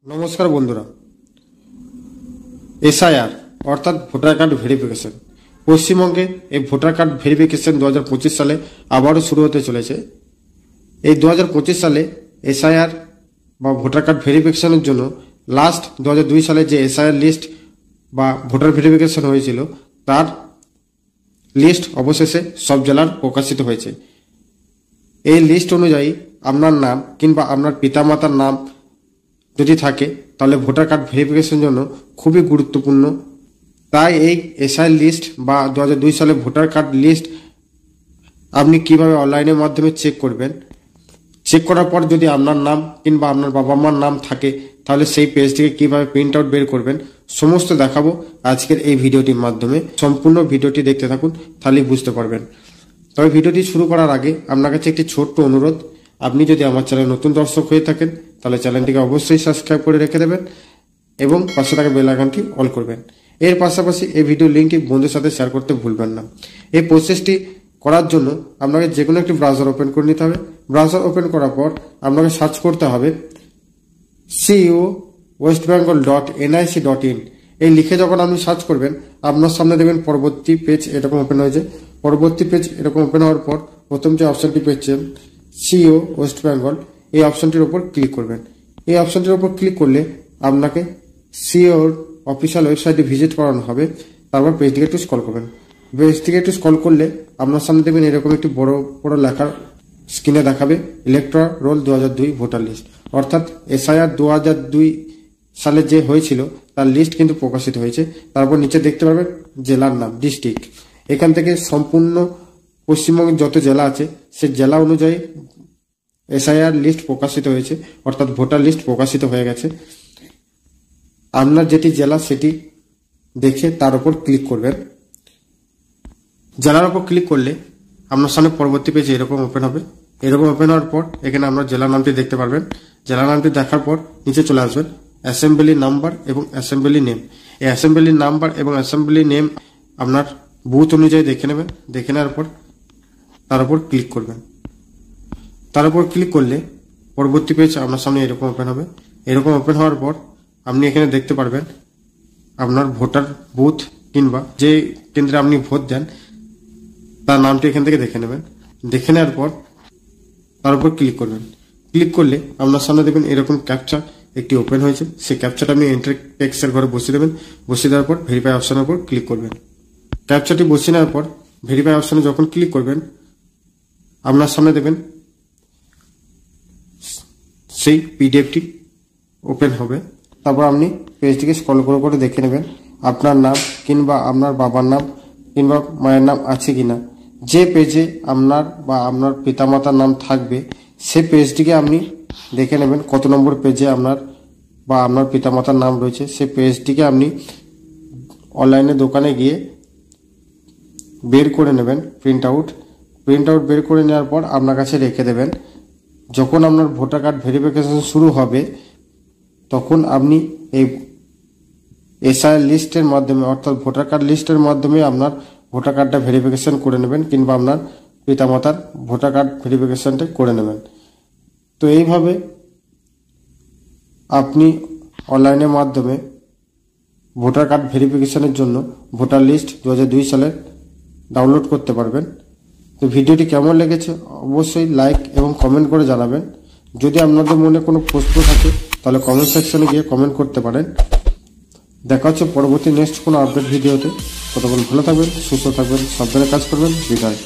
নমস্কার বন্ধুরা, এসআইআর অর্থাৎ ভোটার কার্ড ভেরিফিকেশন পশ্চিমবঙ্গে এই ভোটার কার্ড ভেরিফিকেশন 2025 সালে আবারও শুরু হতে চলেছে। এই 2025 সালে এসআইআর বা ভোটার কার্ড ভেরিফিকেশনের জন্য লাস্ট 2002 সালে যে এসআইআর লিস্ট বা ভোটার ভেরিফিকেশন হয়েছিল তার লিস্ট অবশেষে সব জেলার প্রকাশিত হয়েছে। এই লিস্ট অনুযায়ী আপনার নাম কিংবা আপনার পিতামাতার নাম যদি থাকে তাহলে ভোটার কার্ড ভেরিফিকেশনের জন্য খুবই গুরুত্বপূর্ণ। তাই এই এসআইআর লিস্ট বা 2002 সালে ভোটার কার্ড লিস্ট আপনি কিভাবে অনলাইনের মাধ্যমে চেক করবেন, চেক করার পর যদি আপনার নাম কিংবা আপনার বাবা মার নাম থাকে তাহলে সেই পেজটিকে কিভাবে প্রিন্ট আউট বের করবেন সমস্ত দেখাবো আজকের এই ভিডিওটির মাধ্যমে। সম্পূর্ণ ভিডিওটি দেখতে থাকুন, তাহলেই বুঝতে পারবেন। তবে ভিডিওটি শুরু করার আগে আপনার কাছে একটি ছোট্ট অনুরোধ, আপনি যদি আমার চ্যানেল নতুন দর্শক হয়ে থাকেন তাহলে চ্যানেলটিকে অবশ্যই সাবস্ক্রাইব করে রেখে দেবেন এবং পাশে থাকা বেল আইকনটি অল করবেন। এর পাশাপাশি এই ভিডিও লিঙ্কটি বন্ধুদের সাথে শেয়ার করতে ভুলবেন না। এই প্রসেসটি করার জন্য আপনাকে যে কোনো একটি ব্রাউজার ওপেন করে নিতে হবে। ব্রাউজার ওপেন করার পর আপনাকে সার্চ করতে হবে ceo.westbengal.nic.in। এই লিখে যখন আপনি সার্চ করবেন আপনার সামনে দেখবেন পরবর্তী পেজ এরকম ওপেন হয়েছে। পরবর্তী পেজ এরকম ওপেন হওয়ার পর প্রথম যে অপশনটি পেয়েছেন সিইও ওয়েস্ট বেঙ্গল, এই অপশনটির উপর ক্লিক করবেন। এই অপশনটির উপর ক্লিক করলে আপনাকে সিইওর অফিসিয়াল ওয়েবসাইটে ভিজিট করানো হবে। তারপর পেজটিকে একটু স্ক্রল করবেন। পেজটিকে একটু স্ক্রল করলে আপনার সামনে দেখবেন এরকম একটি বড় বড় লেখার স্ক্রিনে দেখাবে ইলেকট্রাল রোল 2002 ভোটার লিস্ট, অর্থাৎ এসআইআর 2002 সালে যে হয়েছিল তার লিস্ট কিন্তু প্রকাশিত হয়েছে। তারপর নিচে দেখতে পাবেন জেলার নাম, ডিস্ট্রিক্ট। এখান থেকে সম্পূর্ণ পশ্চিমবঙ্গের যত জেলা আছে সে জেলা অনুযায়ী এসআইআর লিস্ট প্রকাশিত হয়েছে, অর্থাৎ ভোটার লিস্ট প্রকাশিত হয়ে গেছে। আপনার যেটি জেলা সেটি দেখে তার উপর ক্লিক করবেন। জেলার উপর ক্লিক করলে আপনার সামনে পরবর্তী পেজ এরকম ওপেন হবে। এরকম ওপেন হওয়ার পর এখানে আপনার জেলার নামটি দেখতে পারবেন। জেলার নামটি দেখার পর নিচে চলে আসবেন অ্যাসেম্বলি নাম্বার এবং অ্যাসেম্বলি নেম। এই অ্যাসেম্বলি নাম্বার এবং অ্যাসেম্বলি নেম আপনার বুথ অনুযায়ী দেখে নেবেন। দেখে নেওয়ার পর তার উপর ক্লিক করবেন। তার উপর ক্লিক করলে পরবর্তী পেজ আপনার সামনে এরকম ওপেন হবে। এরকম ওপেন হওয়ার পর আপনি এখানে দেখতে পারবেন আপনার ভোটার বুথ কিংবা যে কেন্দ্রে আপনি ভোট দেন তার নামটি এখান থেকে দেখে নেবেন। দেখে নেওয়ার পর তার উপর ক্লিক করবেন। ক্লিক করলে আপনার সামনে দেখবেন এরকম ক্যাপচা একটি ওপেন হয়েছে। সেই ক্যাপচাটা আপনি এন্টার টেক্সটের ঘরে বসিয়ে দেবেন। বসিয়ে দেওয়ার পর ভেরিফাই অপশনের উপর ক্লিক করবেন। ক্যাপচাটি বসিয়ে নেওয়ার পর ভেরিফাই অপশনে যখন ক্লিক করবেন আপনার সামনে দেবেন সেই পিডিএফটি ওপেন হবে। তারপর আপনি পেজটিকে স্ক্রল করে করে দেখে নেবেন আপনার নাম কিংবা আপনার বাবার নাম কিংবা মায়ের নাম আছে কিনা। যে পেজে আপনার বা আপনার পিতামাতার নাম থাকবে সে পেজটিকে আপনি দেখে নেবেন কত নম্বর পেজে আপনার বা আপনার পিতামাতার নাম রয়েছে। সে পেজটিকে আপনি অনলাইনে দোকানে গিয়ে বের করে নেবেন প্রিন্ট আউট বের করে নেওয়ার পর আপনার কাছে রেখে দেবেন। যখন আপনার ভোটার কার্ড ভেরিফিকেশন শুরু হবে তখন আপনি এই এসআইআর লিস্টের মাধ্যমে অর্থাৎ ভোটার কার্ড লিস্টের মাধ্যমে আপনার ভোটার কার্ডটা ভেরিফিকেশন করে নেবেন কিংবা আপনার পিতামাতার ভোটার কার্ড ভেরিফিকেশনটা করে নেবেন। তো এইভাবে আপনি অনলাইনের মাধ্যমে ভোটার কার্ড ভেরিফিকেশনের জন্য ভোটার লিস্ট 2002 সালের ডাউনলোড করতে পারবেন। তো ভিডিওটি কেমন লেগেছে অবশ্যই লাইক এবং কমেন্ট করে জানাবেন। যদি আপনাদের মনে কোনো প্রশ্ন থাকে তাহলে কমেন্ট সেকশনে গিয়ে কমেন্ট করতে পারেন। দেখা হচ্ছে পরবর্তী নেক্সট কোনো আপডেট ভিডিওতে। ততক্ষণ ভালো থাকবেন, সুস্থ থাকবেন, সাবধানে কাজ করবেন। বিদায়।